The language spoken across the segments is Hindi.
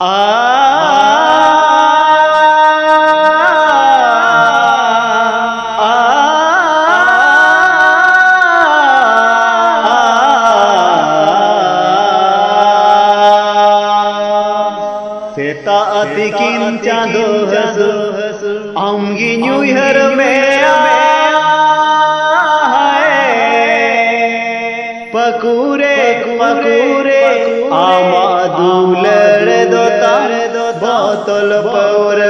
सेता तिकिन चांदो हसु आमगी न्यूयर में पकुरे पकुरे आमा दुलड़ दोता बोतल पौर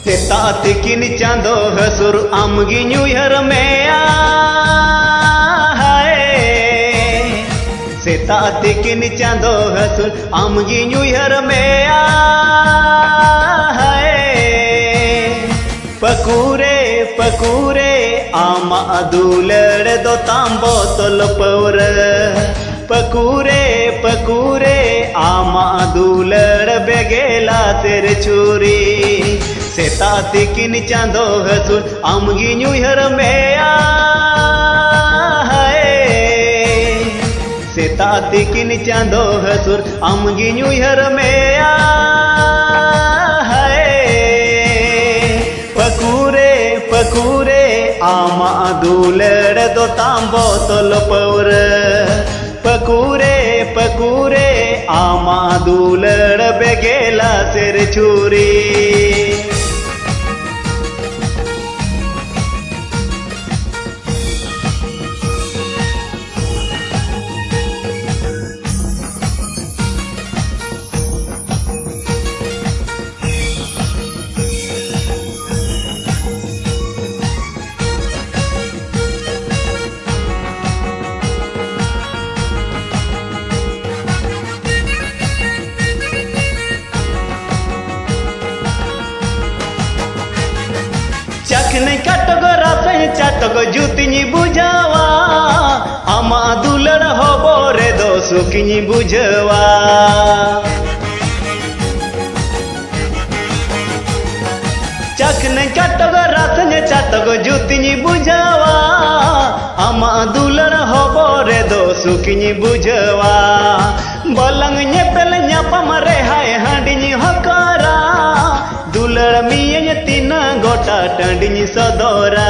सेता तिकिन चांदो हसुर आमगी न्यूयर में सेता तिकिन चांदो हसुर आमगी न्यूयर में पकुरे पकुरे आमा दुलड़ दो तांबो तल पौर पकुरे पकुरे आमा दुलड़ बेगेला तेरे चूरी सेता तिकिन चांदो हसुर आमगी न्यूयर में सेता तिकिन चांदो हसुर आमगी न्यूयर में पकुरे पकुरे आमा दुलड़ दो तांबो तल पौर पकुरे पकुरे आमा दुलड़ बेगेला तेरे चूरी चखने काटगो रासे चाटगो जुतिनी बुझावा आमा दुलड़ होबो रे दो सुकिनी बुझवा चखने काटगो रासे चाटगो जुतिनी बुझावा आमा दुलड़ होबो रे दो सुकिनी बुझवा बलंग नेपेल न्यापम रे हाय हांडिनी हकारा दुलड़ मिये तीना गोटा टंडिनी सदोरा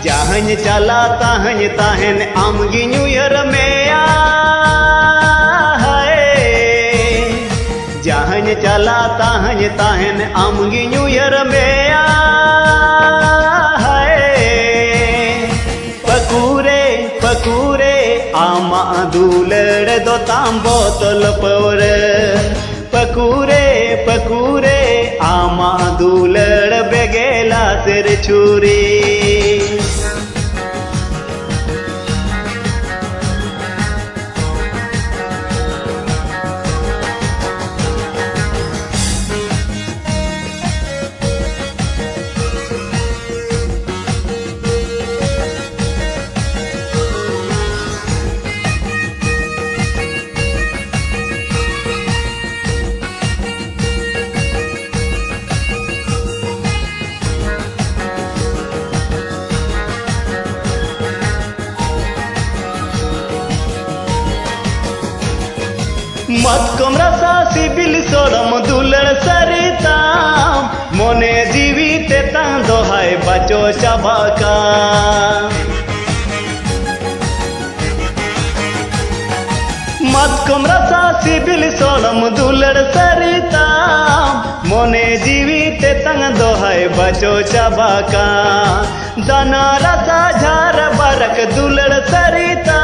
जहन चला तहन तहन आमगी न्यूयर में जहन चला तहन तहन आमगी न्यूयर में पकुरे पकुरे आमा दुलड़ दो तांबो तल पौर पकुरे पकुरे आमा दुलड़ बेगेला तेरे चूरी मत कमरा सा सिबिल सोरम दुलड़ सरिता मोने जीवित तांदो हाय बचो चबाका मत कमरा सा सिबिल सोरम दुलड़ सरिता मोने जीवित तांदो हाय बचो चबाका दाना रसा झार बरक दुलड़ सरिता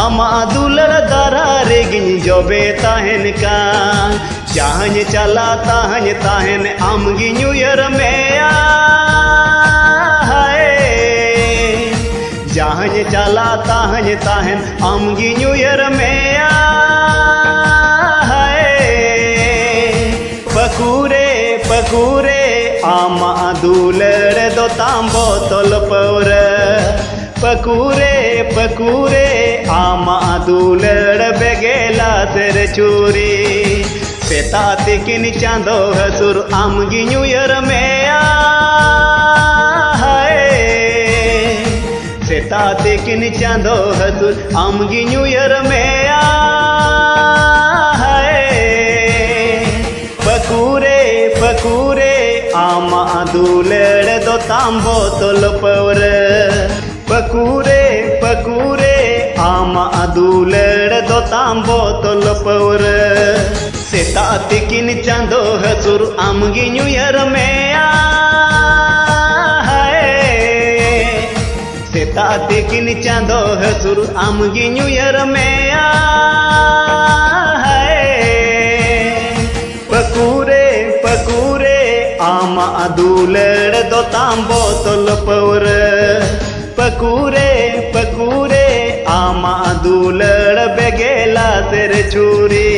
आमा दुलड़ दारा रेगिन जोबे ताहन का जहन चला ताहन ताहन आमगी न्यूयर में जहां चला तहां ताहन आमगी न्यूयर में पकूरे पकूरे आमा दूलर दो ताम बोतल पौर पकूरे पकूरे आमा दूलर बेगेला तेर चूरी सेता तिकिन चांदो हसुर आमगी न्यूयर में सेता तिकिन चांदो हसुर आमगी न्यूयर में पकूरे पकूरे आमा दूलर दो ताम बोतल पौर पकूरे पकूरे आमा दूलर दो ताम बोतल पौर सेता तिकिन चांदो हसुर आमगी न्यूयर में सेता तिकिन चांदो हसुर आमगी न्यूयर में पकूरे पकूरे आमा दूलर दो ताम बोतल पौर पकूरे पकूरे आमा दूलर बेगेला तेर चूरी